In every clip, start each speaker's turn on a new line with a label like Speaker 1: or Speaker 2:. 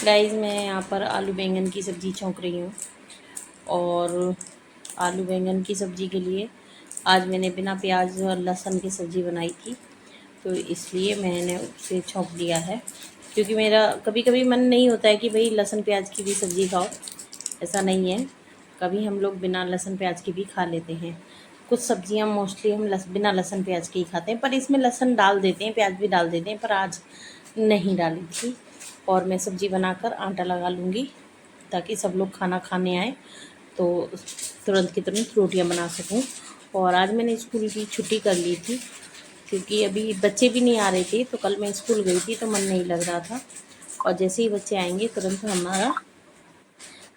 Speaker 1: Guys मैं यहाँ पर आलू बैंगन की सब्ज़ी छौंक रही हूँ। और आलू बैंगन की सब्ज़ी के लिए आज मैंने बिना प्याज और लहसुन की सब्ज़ी बनाई थी, तो इसलिए मैंने उसे छौंक दिया है। क्योंकि मेरा कभी कभी मन नहीं होता है कि भाई लहसुन प्याज की भी सब्ज़ी खाओ, ऐसा नहीं है। कभी हम लोग बिना लहसुन प्याज की भी खा लेते हैं। कुछ सब्ज़ियाँ मोस्टली हम बिना लहसुन प्याज के ही खाते हैं, पर इसमें लहसुन डाल देते हैं, प्याज भी डाल देते हैं, पर आज नहीं डाली थी। और मैं सब्ज़ी बनाकर आटा लगा लूँगी ताकि सब लोग खाना खाने आए तो तुरंत की तुरंत रोटियां बना सकूं। और आज मैंने स्कूल की छुट्टी कर ली थी क्योंकि अभी बच्चे भी नहीं आ रहे थे, तो कल मैं स्कूल गई थी तो मन नहीं लग रहा था। और जैसे ही बच्चे आएंगे तुरंत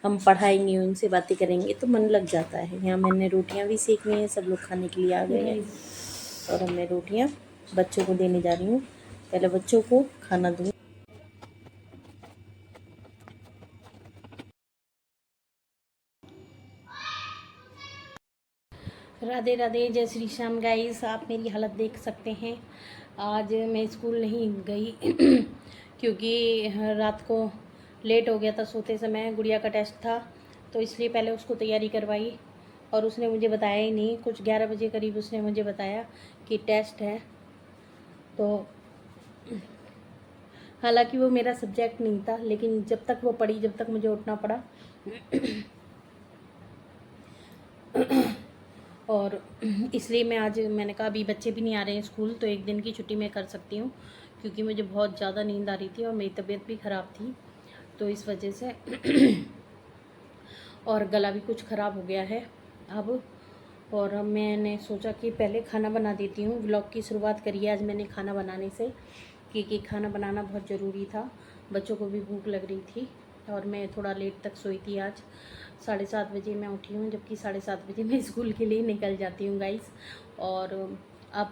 Speaker 1: हम पढ़ाएंगे, उनसे बातें करेंगे तो मन लग जाता है। यहाँ मैंने रोटियां भी सेक ली हैं, सब लोग खाने के लिए आ गए हैं और अब मैं रोटियां बच्चों को देने जा रही हूँ। पहले बच्चों को खाना दूँ। राधे राधे, जय श्री श्याम। गाइस आप मेरी हालत देख सकते हैं। आज मैं स्कूल नहीं गई क्योंकि रात को लेट हो गया था सोते समय। गुड़िया का टेस्ट था तो इसलिए पहले उसको तैयारी करवाई और उसने मुझे बताया ही नहीं। कुछ 11 बजे करीब उसने मुझे बताया कि टेस्ट है। तो हालांकि वो मेरा सब्जेक्ट नहीं था, लेकिन जब तक वो पढ़ी, जब तक मुझे उठना पड़ा और इसलिए मैंने कहा अभी बच्चे भी नहीं आ रहे हैं स्कूल, तो एक दिन की छुट्टी मैं कर सकती हूँ क्योंकि मुझे बहुत ज़्यादा नींद आ रही थी और मेरी तबीयत भी ख़राब थी, तो इस वजह से और गला भी कुछ ख़राब हो गया है अब। और मैंने सोचा कि पहले खाना बना देती हूँ। व्लॉग की शुरुआत करी है आज मैंने खाना बनाने से, क्योंकि खाना बनाना बहुत ज़रूरी था। बच्चों को भी भूख लग रही थी और मैं थोड़ा लेट तक सोई थी आज। 7:30 बजे मैं उठी हूँ, जबकि 7:30 बजे मैं स्कूल के लिए निकल जाती हूँ गाइस। और अब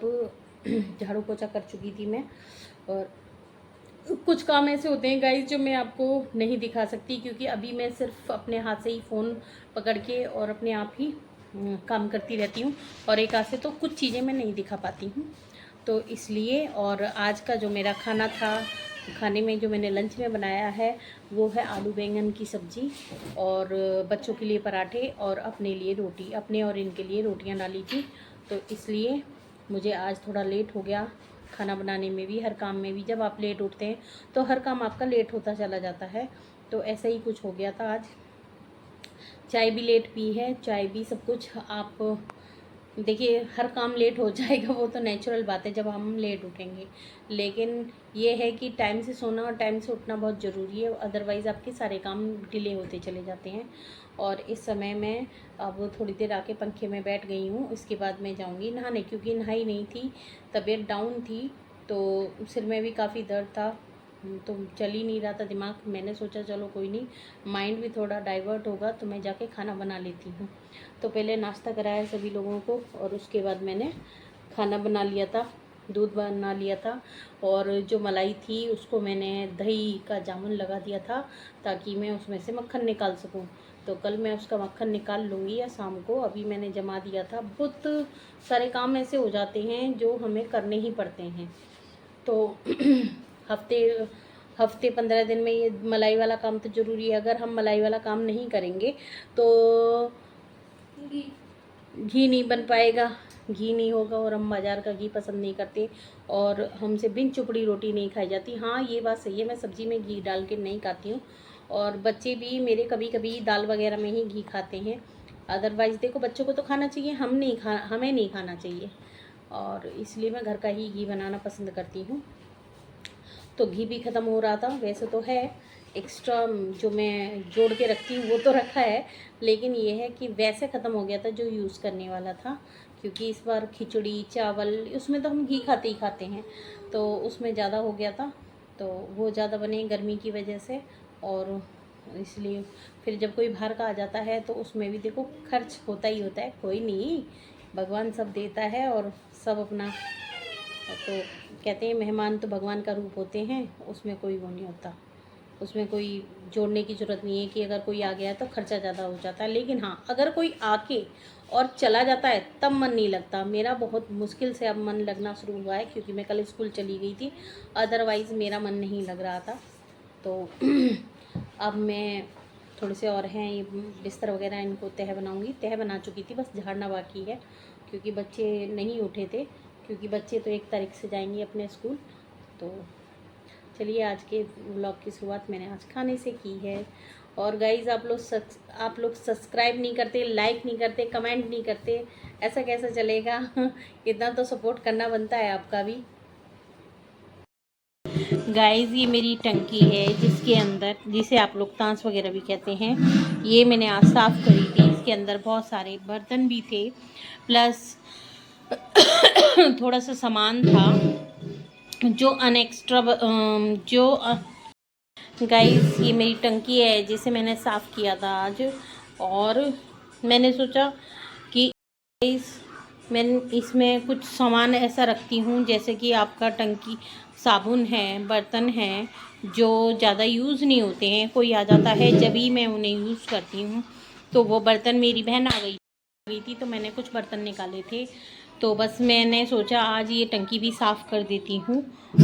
Speaker 1: झाड़ू पोछा कर चुकी थी मैं। और कुछ काम ऐसे होते हैं गाइस जो मैं आपको नहीं दिखा सकती, क्योंकि अभी मैं सिर्फ अपने हाथ से ही फ़ोन पकड़ के और अपने आप ही काम करती रहती हूँ, और एक हाथ से तो कुछ चीज़ें मैं नहीं दिखा पाती हूँ, तो इसलिए। और आज का जो मेरा खाना था, खाने में जो मैंने लंच में बनाया है वो है आलू बैंगन की सब्ज़ी और बच्चों के लिए पराठे और अपने लिए रोटी, अपने और इनके लिए रोटियां डाली थी। तो इसलिए मुझे आज थोड़ा लेट हो गया खाना बनाने में भी, हर काम में भी। जब आप लेट उठते हैं तो हर काम आपका लेट होता चला जाता है, तो ऐसा ही कुछ हो गया था आज। चाय भी लेट पी है, चाय भी सब कुछ। आप देखिए हर काम लेट हो जाएगा, वो तो नेचुरल बात है जब हम लेट उठेंगे, लेकिन ये है कि टाइम से सोना और टाइम से उठना बहुत ज़रूरी है, अदरवाइज़ आपके सारे काम डिले होते चले जाते हैं। और इस समय मैं अब थोड़ी देर आके पंखे में बैठ गई हूँ, इसके बाद मैं जाऊँगी नहाने, क्योंकि नहाई नहीं थी, तबीयत डाउन थी, तो सिर में भी काफ़ी दर्द था, तो चल ही नहीं रहा था दिमाग। मैंने सोचा चलो कोई नहीं, माइंड भी थोड़ा डाइवर्ट होगा, तो मैं जाके खाना बना लेती हूँ। तो पहले नाश्ता कराया सभी लोगों को और उसके बाद मैंने खाना बना लिया था, दूध बना लिया था, और जो मलाई थी उसको मैंने दही का जामुन लगा दिया था ताकि मैं उसमें से मक्खन निकाल सकूं। तो कल मैं उसका मक्खन निकाल लूँगी या शाम को। अभी मैंने जमा दिया था। बहुत सारे काम ऐसे हो जाते हैं जो हमें करने ही पड़ते हैं, तो हफ्ते हफ्ते 15 दिन में ये मलाई वाला काम तो ज़रूरी है। अगर हम मलाई वाला काम नहीं करेंगे तो घी नहीं बन पाएगा, घी नहीं होगा, और हम बाज़ार का घी पसंद नहीं करते, और हमसे बिन चुपड़ी रोटी नहीं खाई जाती। हाँ ये बात सही है, मैं सब्ज़ी में घी डाल के नहीं खाती हूँ, और बच्चे भी मेरे कभी कभी दाल वगैरह में ही घी खाते हैं। अदरवाइज़ देखो, बच्चों को तो खाना चाहिए, हमें नहीं खाना चाहिए, और इसलिए मैं घर का ही घी बनाना पसंद करती हूँ। तो घी भी ख़त्म हो रहा था, वैसे तो है एक्स्ट्रा जो मैं जोड़ के रखती हूँ वो तो रखा है, लेकिन ये है कि वैसे ख़त्म हो गया था जो यूज़ करने वाला था, क्योंकि इस बार खिचड़ी चावल उसमें तो हम घी खाते ही खाते हैं, तो उसमें ज़्यादा हो गया था, तो वो ज़्यादा बने गर्मी की वजह से। और इसलिए फिर जब कोई बाहर का आ जाता है तो उसमें भी देखो खर्च होता ही होता है, कोई नहीं, भगवान सब देता है और सब अपना। तो कहते हैं मेहमान तो भगवान का रूप होते हैं, उसमें कोई वो नहीं होता, उसमें कोई जोड़ने की ज़रूरत नहीं है कि अगर कोई आ गया है तो खर्चा ज़्यादा हो जाता है। लेकिन हाँ, अगर कोई आके और चला जाता है तब मन नहीं लगता। मेरा बहुत मुश्किल से अब मन लगना शुरू हुआ है, क्योंकि मैं कल स्कूल चली गई थी, अदरवाइज़ मेरा मन नहीं लग रहा था। तो अब मैं थोड़े से और हैं ये बिस्तर वगैरह, इनको तह बनाऊंगी। तह बना चुकी थी, बस झाड़ना बाकी है क्योंकि बच्चे नहीं उठे थे, क्योंकि बच्चे तो 1 तारीख से जाएंगे अपने स्कूल। तो चलिए आज के व्लॉग की शुरुआत मैंने आज खाने से की है। और गाइज़ आप लोग सब्सक्राइब नहीं करते, लाइक नहीं करते, कमेंट नहीं करते, ऐसा कैसा चलेगा? इतना तो सपोर्ट करना बनता है आपका भी। गाइज़ ये मेरी टंकी है जिसके अंदर, जिसे आप लोग तांस वगैरह भी कहते हैं, ये मैंने आज साफ़ करी थी। इसके अंदर बहुत सारे बर्तन भी थे, प्लस थोड़ा सा सामान था जो अनएक्स्ट्रा जो गाइस ये मेरी टंकी है जिसे मैंने साफ़ किया था आज। और मैंने सोचा कि गाइस मैं इसमें कुछ सामान ऐसा रखती हूँ, जैसे कि आपका टंकी साबुन है, बर्तन हैं जो ज़्यादा यूज़ नहीं होते हैं, कोई आ जाता है जब ही मैं उन्हें यूज़ करती हूँ। तो वो बर्तन, मेरी बहन आ गई थी तो मैंने कुछ बर्तन निकाले थे, तो बस मैंने सोचा आज ये टंकी भी साफ़ कर देती हूँ।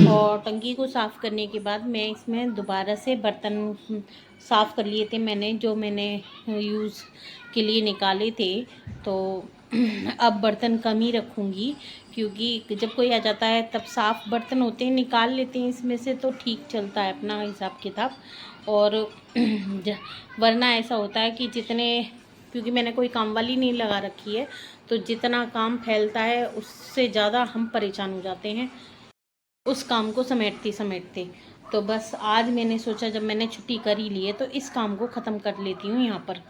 Speaker 1: और टंकी को साफ़ करने के बाद मैं इसमें दोबारा से बर्तन साफ़ कर लिए थे मैंने, जो मैंने यूज़ के लिए निकाले थे। तो अब बर्तन कम ही रखूँगी, क्योंकि जब कोई आ जाता है तब साफ़ बर्तन होते हैं, निकाल लेते हैं इसमें से तो ठीक चलता है अपना हिसाब किताब। और वरना ऐसा होता है कि जितने, क्योंकि मैंने कोई काम वाली नहीं लगा रखी है, तो जितना काम फैलता है उससे ज़्यादा हम परेशान हो जाते हैं उस काम को समेटते समेटते। तो बस आज मैंने सोचा जब मैंने छुट्टी कर ही ली है तो इस काम को ख़त्म कर लेती हूँ यहाँ पर।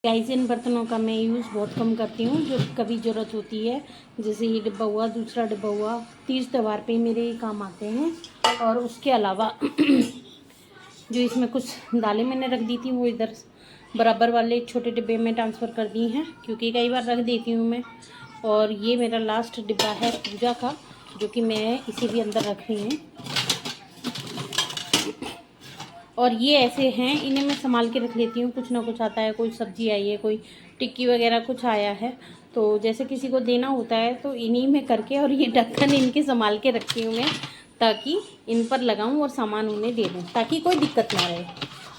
Speaker 1: गाइस इन बर्तनों का मैं यूज़ बहुत कम करती हूँ, जो कभी ज़रूरत होती है, जैसे ये डिब्बा हुआ, दूसरा डिब्बा हुआ, तीज त्यौहार पे मेरे ही काम आते हैं। और उसके अलावा जो इसमें कुछ दालें मैंने रख दी थी वो इधर बराबर वाले छोटे डिब्बे में ट्रांसफ़र कर दी हैं, क्योंकि कई बार रख देती हूँ मैं। और ये मेरा लास्ट डिब्बा है पूजा का, जो कि मैं इसे भी अंदर रख रही हूँ। और ये ऐसे हैं, इन्हें मैं संभाल के रख लेती हूँ, कुछ ना कुछ आता है, कोई सब्ज़ी आई है, कोई टिक्की वगैरह कुछ आया है, तो जैसे किसी को देना होता है तो इन्हीं में करके, और ये ढक्कन इनके संभाल के रखती हूँ मैं, ताकि इन पर लगाऊँ और सामान उन्हें दे दूँ, ताकि कोई दिक्कत ना रहे।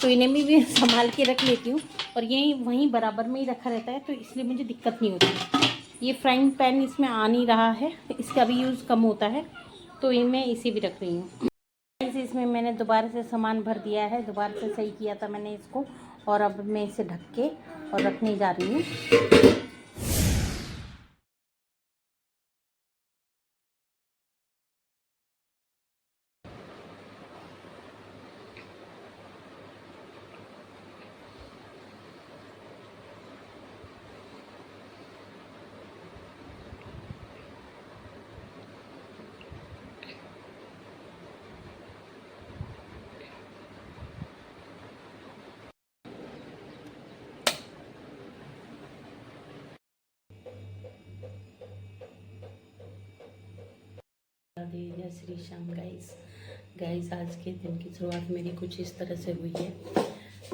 Speaker 1: तो इन्हें भी संभाल के रख लेती हूँ, और ये वहीं बराबर में ही रखा रहता है, तो इसलिए मुझे दिक्कत नहीं होती। ये फ्राइंग पैन इसमें आ नहीं रहा है, इसका भी यूज़ कम होता है, तो मैं इसे भी रख रही हूँ। इसमें मैंने दोबारा से सामान भर दिया है, दोबारा से सही किया था मैंने इसको, और अब मैं इसे ढक के और रखने जा रही हूँ। राधे, जय श्री श्याम। गाइस आज के दिन की शुरुआत मेरी कुछ इस तरह से हुई है।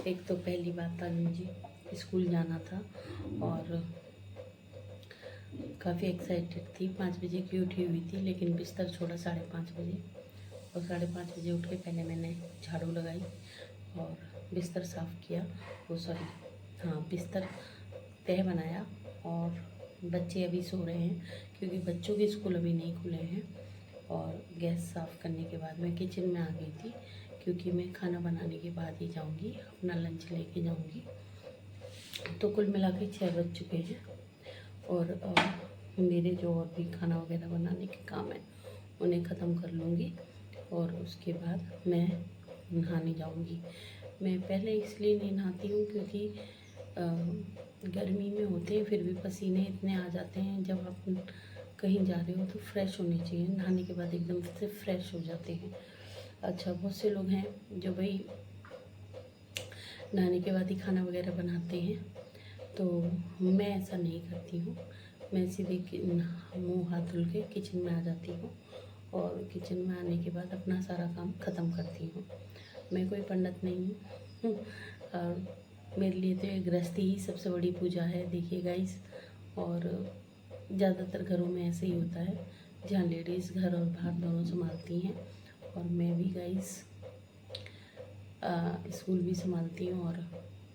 Speaker 1: एक तो पहली बात, आज मुझे स्कूल जाना था और काफ़ी एक्साइटेड थी। 5 बजे की उठी हुई थी, लेकिन बिस्तर छोड़ा 5:30 बजे, और 5:30 बजे उठ के पहले मैंने झाड़ू लगाई और बिस्तर साफ़ किया, वो सॉरी हाँ बिस्तर तह बनाया। और बच्चे अभी सो रहे हैं, क्योंकि बच्चों के स्कूल अभी नहीं खुले हैं। और गैस साफ़ करने के बाद मैं किचन में आ गई थी, क्योंकि मैं खाना बनाने के बाद ही जाऊंगी, अपना लंच लेके जाऊंगी। तो कुल मिला के 6 बज चुके हैं, और मेरे जो और भी खाना वगैरह बनाने के काम हैं उन्हें ख़त्म कर लूँगी, और उसके बाद मैं नहाने जाऊँगी। मैं पहले इसलिए नहीं नहाती हूँ क्योंकि गर्मी में होते हैं, फिर भी पसीने इतने आ जाते हैं। जब आप कहीं जा रहे हो तो फ्रेश होने चाहिए, नहाने के बाद एकदम से फ्रेश हो जाते हैं। अच्छा, बहुत से लोग हैं जो भाई नहाने के बाद ही खाना वगैरह बनाते हैं, तो मैं ऐसा नहीं करती हूँ। मैं सीधे मुँह हाथ धुल के किचन में आ जाती हूँ, और किचन में आने के बाद अपना सारा काम ख़त्म करती हूँ। मैं कोई पंडित नहीं हूँ, और मेरे लिए तो ये गृहस्थी ही सबसे बड़ी पूजा है। देखिए गाइस, और ज़्यादातर घरों में ऐसे ही होता है, जहाँ लेडीज़ घर और बाहर दोनों संभालती हैं। और मैं भी गाइस स्कूल भी संभालती हूँ और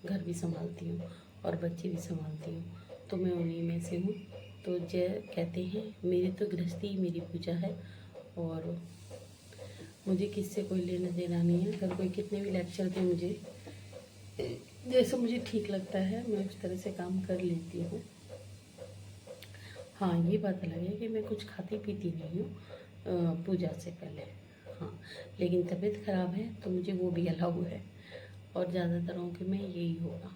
Speaker 1: घर भी संभालती हूँ और बच्चे भी संभालती हूँ, तो मैं उन्हीं में से हूँ। तो कहते हैं मेरी तो गृहस्थी ही मेरी पूजा है और मुझे किससे कोई लेना देना नहीं है। अगर कोई कितने भी लेक्चर दे, मुझे जैसा मुझे ठीक लगता है मैं उस तरह से काम कर लेती हूँ। हाँ, ये बात अलग है कि मैं कुछ खाती पीती नहीं हूँ पूजा से पहले। हाँ, लेकिन तबीयत ख़राब है तो मुझे वो भी अलाउ है और ज़्यादातरों के में यही होगा।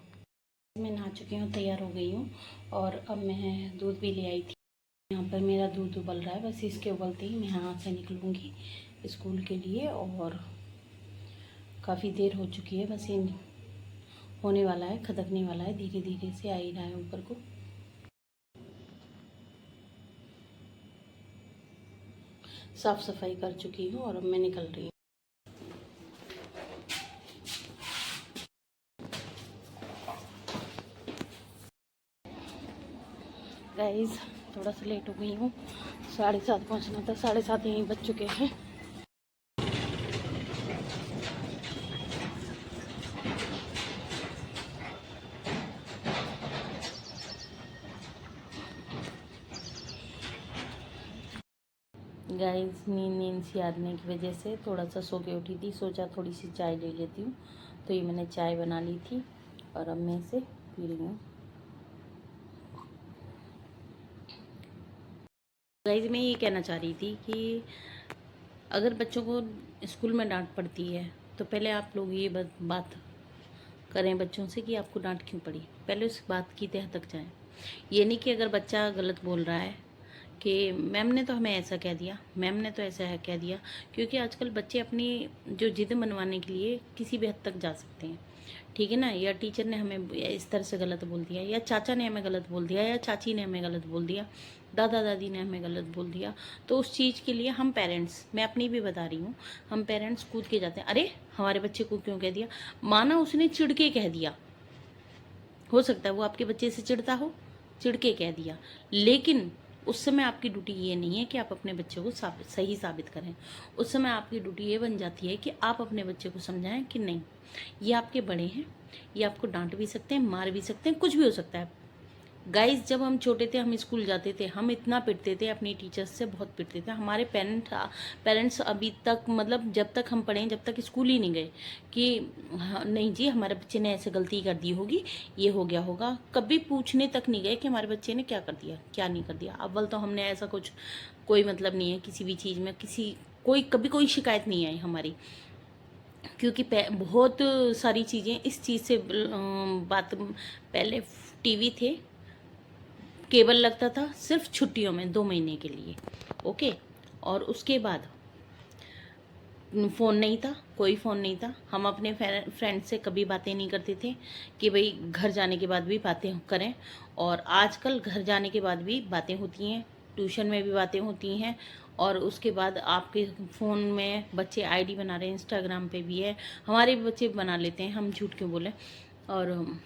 Speaker 1: मैं नहा चुकी हूँ, तैयार हो गई हूँ और अब मैं दूध भी ले आई थी। यहाँ पर मेरा दूध उबल रहा है, बस इसके उबलते ही मैं यहाँ से निकलूँगी स्कूल के लिए और काफ़ी देर हो चुकी है। बस ये होने वाला है, खदकने वाला है, धीरे धीरे से आ ही रहा है ऊपर को। साफ़ सफाई कर चुकी हूँ और अब मैं निकल रही हूँ। गाइस, थोड़ा सा लेट हो गई हूँ, 7:30 पहुँचना था, 7:30 यहीं बज चुके हैं। गाइस, नींद से आने की वजह से थोड़ा सा सो के उठी थी, सोचा थोड़ी सी चाय ले लेती हूँ, तो ये मैंने चाय बना ली थी और अब मैं इसे पी रही हूँ। गाइस, मैं ये कहना चाह रही थी कि अगर बच्चों को स्कूल में डांट पड़ती है तो पहले आप लोग ये बात करें बच्चों से कि आपको डांट क्यों पड़ी, पहले उस बात की तह तक जाएं। ये नहीं कि अगर बच्चा गलत बोल रहा है कि मैम ने तो हमें ऐसा कह दिया, मैम ने तो ऐसा है कह दिया, क्योंकि आजकल बच्चे अपनी जो जिद मनवाने के लिए किसी भी हद तक जा सकते हैं, ठीक है ना। या टीचर ने हमें इस तरह से गलत बोल दिया, या चाचा ने हमें गलत बोल दिया, या चाची ने हमें गलत बोल दिया, दादा दादी ने हमें गलत बोल दिया, तो उस चीज़ के लिए हम पेरेंट्स, मैं अपनी भी बता रही हूँ, हम पेरेंट्स कूद के जाते हैं, अरे हमारे बच्चे को क्यों कह दिया। माना उसने चिढ़ के कह दिया, हो सकता है वो आपके बच्चे से चिढ़ता हो, चिढ़ के कह दिया, लेकिन उस समय आपकी ड्यूटी ये नहीं है कि आप अपने बच्चे को सही साबित करें। उस समय आपकी ड्यूटी ये बन जाती है कि आप अपने बच्चे को समझाएं कि नहीं, ये आपके बड़े हैं, ये आपको डांट भी सकते हैं, मार भी सकते हैं, कुछ भी हो सकता है। गाइस, जब हम छोटे थे, हम स्कूल जाते थे, हम इतना पिटते थे अपनी टीचर्स से, बहुत पिटते थे। हमारे पेरेंट्स अभी तक, मतलब जब तक हम पढ़े, जब तक स्कूल ही नहीं गए कि हाँ, नहीं जी हमारे बच्चे ने ऐसे गलती कर दी होगी, ये हो गया होगा, कभी पूछने तक नहीं गए कि हमारे बच्चे ने क्या कर दिया, क्या नहीं कर दिया। अव्वल तो हमने ऐसा कुछ, कोई मतलब नहीं है किसी भी चीज़ में, कभी कोई शिकायत नहीं आई हमारी, क्योंकि बहुत सारी चीज़ें इस चीज़ से बात, पहले टीवी थे, केबल लगता था सिर्फ छुट्टियों में 2 महीने के लिए, ओके, और उसके बाद फ़ोन नहीं था, कोई फ़ोन नहीं था। हम अपने फ्रेंड से कभी बातें नहीं करते थे कि भाई घर जाने के बाद भी बातें करें, और आजकल घर जाने के बाद भी बातें होती हैं, ट्यूशन में भी बातें होती हैं, और उसके बाद आपके फ़ोन में बच्चे आईडी बना रहे हैं, इंस्टाग्राम पे भी है, हमारे भी बच्चे बना लेते हैं, हम झूठ क्यों बोलें, और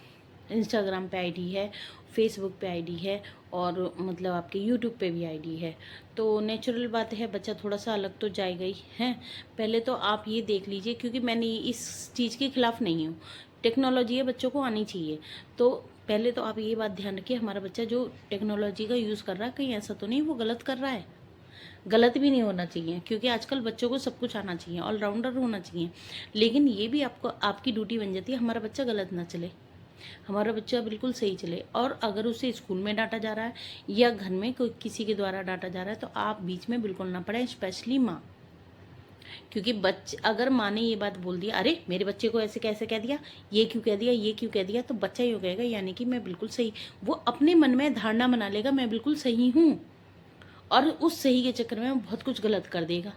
Speaker 1: इंस्टाग्राम पे आईडी है, फेसबुक पे आईडी है, और मतलब आपके यूट्यूब पे भी आईडी है, तो नेचुरल बात है बच्चा थोड़ा सा अलग तो जाएगा ही है। पहले तो आप ये देख लीजिए, क्योंकि मैंने इस चीज़ के खिलाफ़ नहीं हूँ, टेक्नोलॉजी है, बच्चों को आनी चाहिए, तो पहले तो आप ये बात ध्यान रखिए हमारा बच्चा जो टेक्नोलॉजी का यूज़ कर रहा है, कहीं ऐसा तो नहीं वो गलत कर रहा है। गलत भी नहीं होना चाहिए, क्योंकि आजकल बच्चों को सब कुछ आना चाहिए, ऑलराउंडर होना चाहिए, लेकिन ये भी आपको, आपकी ड्यूटी बन जाती है हमारा बच्चा गलत ना चले, हमारा बच्चा बिल्कुल सही चले। और अगर उसे स्कूल में डांटा जा रहा है या घर में कोई किसी के द्वारा डांटा जा रहा है, तो आप बीच में बिल्कुल ना पड़े, स्पेशली माँ, क्योंकि अगर माँ ने ये बात बोल दिया, अरे मेरे बच्चे को ऐसे कैसे कह दिया, ये क्यों कह दिया, ये क्यों कह दिया, तो बच्चा ये कहेगा यानी कि मैं बिल्कुल सही, वो अपने मन में धारणा बना लेगा मैं बिल्कुल सही हूँ, और उस सही के चक्कर में बहुत कुछ गलत कर देगा।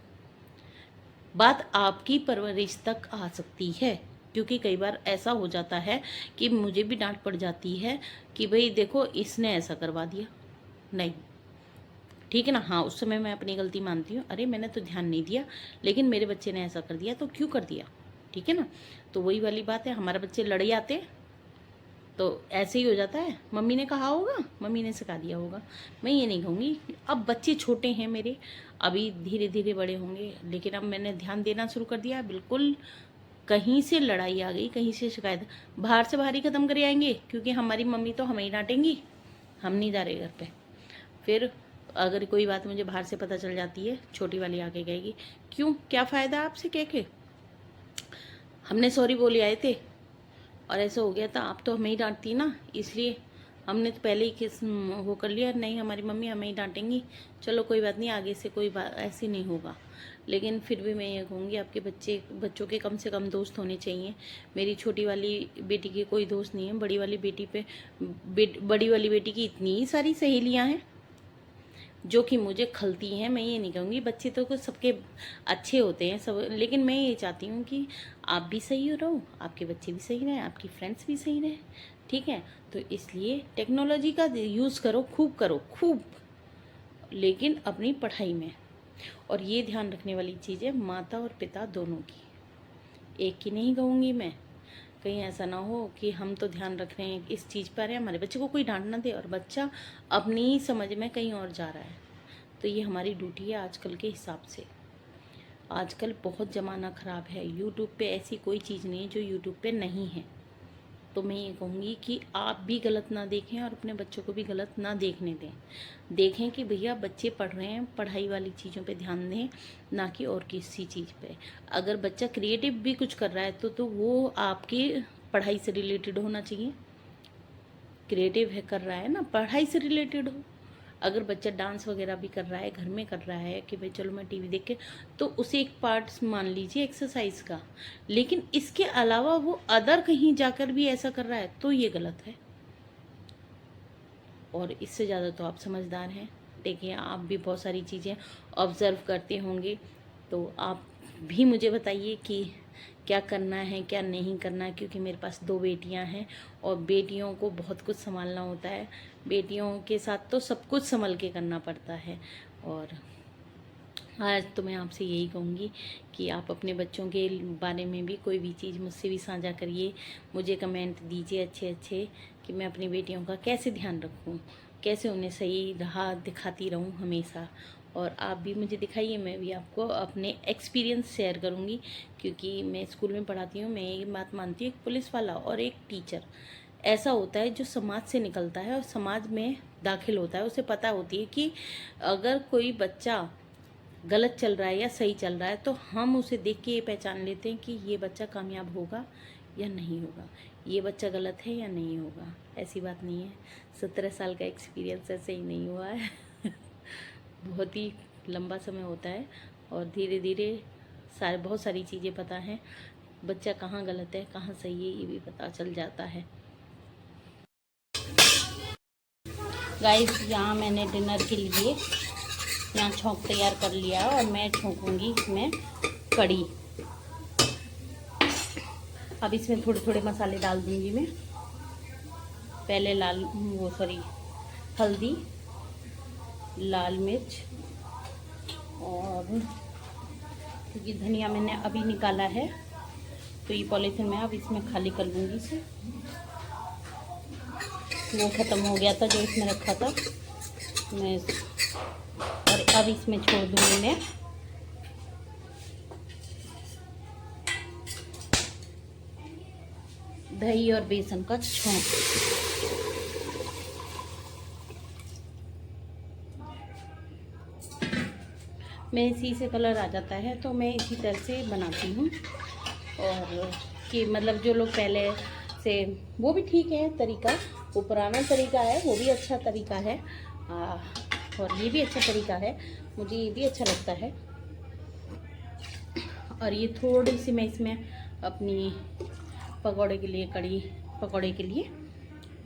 Speaker 1: बात आपकी परवरिश तक आ सकती है, क्योंकि कई बार ऐसा हो जाता है कि मुझे भी डांट पड़ जाती है कि भाई देखो इसने ऐसा करवा दिया, नहीं, ठीक है ना, हाँ उस समय मैं अपनी गलती मानती हूँ, अरे मैंने तो ध्यान नहीं दिया, लेकिन मेरे बच्चे ने ऐसा कर दिया तो क्यों कर दिया, ठीक है ना। तो वही वाली बात है, हमारे बच्चे लड़ आते तो ऐसे ही हो जाता है, मम्मी ने कहा होगा, मम्मी ने सिखा दिया होगा, मैं ये नहीं कहूँगी। अब बच्चे छोटे हैं मेरे, अभी धीरे धीरे बड़े होंगे, लेकिन अब मैंने ध्यान देना शुरू कर दिया, बिल्कुल कहीं से लड़ाई आ गई, कहीं से शिकायत, बाहर से बाहर ही ख़त्म करे आएंगे, क्योंकि हमारी मम्मी तो हमें ही डांटेंगी, हम नहीं जा रहे घर पे। फिर अगर कोई बात मुझे बाहर से पता चल जाती है, छोटी वाली आके कहेगी क्यों, क्या फ़ायदा आपसे कह के, हमने सॉरी बोले आए थे और ऐसा हो गया था, आप तो हमें ही डांटती ना, इसलिए हमने तो पहले ही किस वो कर लिया, नहीं हमारी मम्मी हमें ही डांटेंगी, चलो कोई बात नहीं, आगे से कोई बात ऐसी नहीं होगा। लेकिन फिर भी मैं ये कहूँगी, आपके बच्चों के कम से कम दोस्त होने चाहिए। मेरी छोटी वाली बेटी के कोई दोस्त नहीं है, बड़ी वाली बेटी बड़ी वाली बेटी की इतनी सारी सहेलियाँ हैं जो कि मुझे खलती हैं। मैं ये नहीं कहूँगी, बच्चे तो कुछ सबके अच्छे होते हैं सब, लेकिन मैं ये चाहती हूँ कि आप भी सही रहो, आपके बच्चे भी सही रहें, आपकी फ्रेंड्स भी सही रहें, ठीक है। तो इसलिए टेक्नोलॉजी का यूज़ करो खूब, लेकिन अपनी पढ़ाई में। और ये ध्यान रखने वाली चीज़ है, माता और पिता दोनों की, एक की नहीं कहूँगी मैं। कहीं ऐसा ना हो कि हम तो ध्यान रख रहे हैं इस चीज़ पर है, हमारे बच्चे को कोई डांट ना दे और बच्चा अपनी समझ में कहीं और जा रहा है। तो ये हमारी ड्यूटी है आजकल के हिसाब से। आजकल बहुत ज़माना ख़राब है, यूट्यूब पे ऐसी कोई चीज़ नहीं है जो यूट्यूब पे नहीं है। तो मैं ये कहूँगी कि आप भी गलत ना देखें और अपने बच्चों को भी गलत ना देखने दें। देखें कि भैया बच्चे पढ़ रहे हैं, पढ़ाई वाली चीज़ों पे ध्यान दें, ना कि और किसी चीज़ पे। अगर बच्चा क्रिएटिव भी कुछ कर रहा है तो वो आपकी पढ़ाई से रिलेटेड होना चाहिए। क्रिएटिव है कर रहा है ना, पढ़ाई से रिलेटेड हो। अगर बच्चा डांस वगैरह भी कर रहा है, घर में कर रहा है कि भाई चलो मैं टीवी देख के, तो उसे एक पार्ट मान लीजिए एक्सरसाइज का, लेकिन इसके अलावा वो अदर कहीं जाकर भी ऐसा कर रहा है तो ये गलत है। और इससे ज़्यादा तो आप समझदार हैं, देखिए आप भी बहुत सारी चीज़ें ऑब्ज़र्व करते होंगे, तो आप भी मुझे बताइए कि क्या करना है क्या नहीं करना है, क्योंकि मेरे पास 2 बेटियां हैं और बेटियों को बहुत कुछ संभालना होता है। बेटियों के साथ तो सब कुछ संभल के करना पड़ता है। और आज तो मैं आपसे यही कहूँगी कि आप अपने बच्चों के बारे में भी कोई भी चीज़ मुझसे भी साझा करिए, मुझे कमेंट दीजिए अच्छे अच्छे कि मैं अपनी बेटियों का कैसे ध्यान रखूँ, कैसे उन्हें सही राह दिखाती रहूँ हमेशा। और आप भी मुझे दिखाइए, मैं भी आपको अपने एक्सपीरियंस शेयर करूँगी, क्योंकि मैं स्कूल में पढ़ाती हूँ। मैं ये बात मानती हूँ, एक पुलिस वाला और एक टीचर ऐसा होता है जो समाज से निकलता है और समाज में दाखिल होता है, उसे पता होती है कि अगर कोई बच्चा गलत चल रहा है या सही चल रहा है तो हम उसे देख के ये पहचान लेते हैं कि ये बच्चा कामयाब होगा या नहीं होगा, ये बच्चा गलत है या नहीं होगा। ऐसी बात नहीं है, 17 साल का एक्सपीरियंस ऐसे ही नहीं हुआ है बहुत ही लंबा समय होता है और धीरे धीरे बहुत सारी चीज़ें पता हैं, बच्चा कहाँ गलत है कहाँ सही है ये भी पता चल जाता है। गाइस, यहाँ मैंने डिनर के लिए यहाँ छौंक तैयार कर लिया और मैं छौंकूंगी इसमें कड़ी। अब इसमें थोड़े थोड़े मसाले डाल दूंगी मैं। पहले हल्दी, लाल मिर्च, और क्योंकि धनिया मैंने अभी निकाला है तो ये पॉलीथिन में अब इसमें खाली कर लूँगी इसे। वो ख़त्म हो गया था जो इसमें रखा था मैं, और अब इसमें छोड़ दूँगी मैं दही और बेसन का छौंक। मैं इसी से कलर आ जाता है तो मैं इसी तरह से बनाती हूँ। और कि मतलब जो लोग पहले से, वो भी ठीक है तरीका, वो पुराना तरीका है, वो भी अच्छा तरीका है, और ये भी अच्छा तरीका है, मुझे ये भी अच्छा लगता है। और ये थोड़ी सी मैं इसमें अपनी पकौड़े के लिए, कड़ी पकौड़े के लिए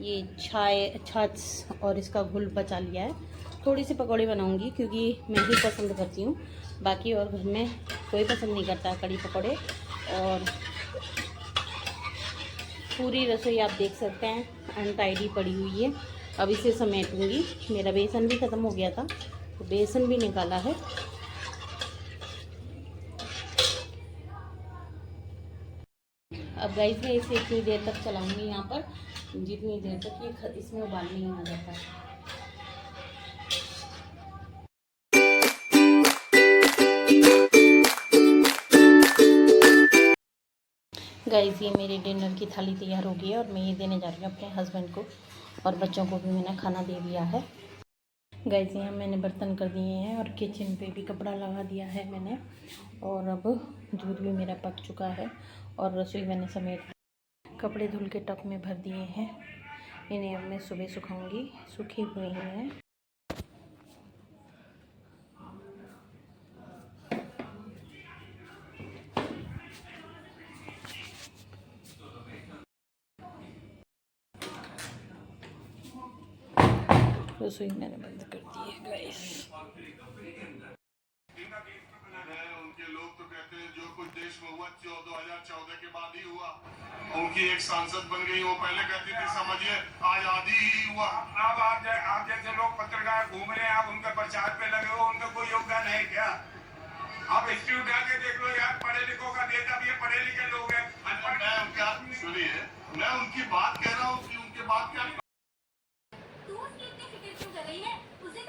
Speaker 1: ये छाछ और इसका घुल बचा लिया है। थोड़ी सी पकौड़े बनाऊंगी क्योंकि मैं ही पसंद करती हूँ, बाकी और घर में कोई पसंद नहीं करता कड़ी पकौड़े। और पूरी रसोई आप देख सकते हैं अनटाइडी पड़ी हुई है, अब इसे समेटूंगी। मेरा बेसन भी ख़त्म हो गया था तो बेसन भी निकाला है। अब गाइस मैं इसे इतनी देर तक चलाऊंगी यहाँ पर, जितनी देर तक ये इसमें उबाल नहीं आ जाता है। गाइस ये मेरे डिनर की थाली तैयार हो गई है और मैं ये देने जा रही हूँ अपने हस्बैंड को, और बच्चों को भी मैंने खाना दे दिया है। गाइस यहाँ मैंने बर्तन कर दिए हैं और किचन पे भी कपड़ा लगा दिया है मैंने, और अब दूध भी मेरा पक चुका है और रसोई मैंने समेट, कपड़े धुल के टब में भर दिए हैं। इन्हें अब मैं सुबह सुखाऊंगी, सूखे हुए ही हैं। रसोई मैंने बंद कर दी है गाइस।
Speaker 2: उनके लोग तो कहते हैं जो कुछ देश में हुआ 2014 के बाद ही हुआ। उनकी एक सांसद बन गई, वो पहले कहती थी समझिए आजादी ही हुआ। अब आप जैसे लोग पत्रकार घूम रहे हैं, आप उनके प्रचार पे लगे हो, उनका कोई योगदान है क्या? आप हिस्ट्री उठा के देख लो यार, पढ़े लिखों का देश, अब ये पढ़े लिखे लोग हैं। मैं उनकी बात कह रहा हूँ कि उनके बात क्या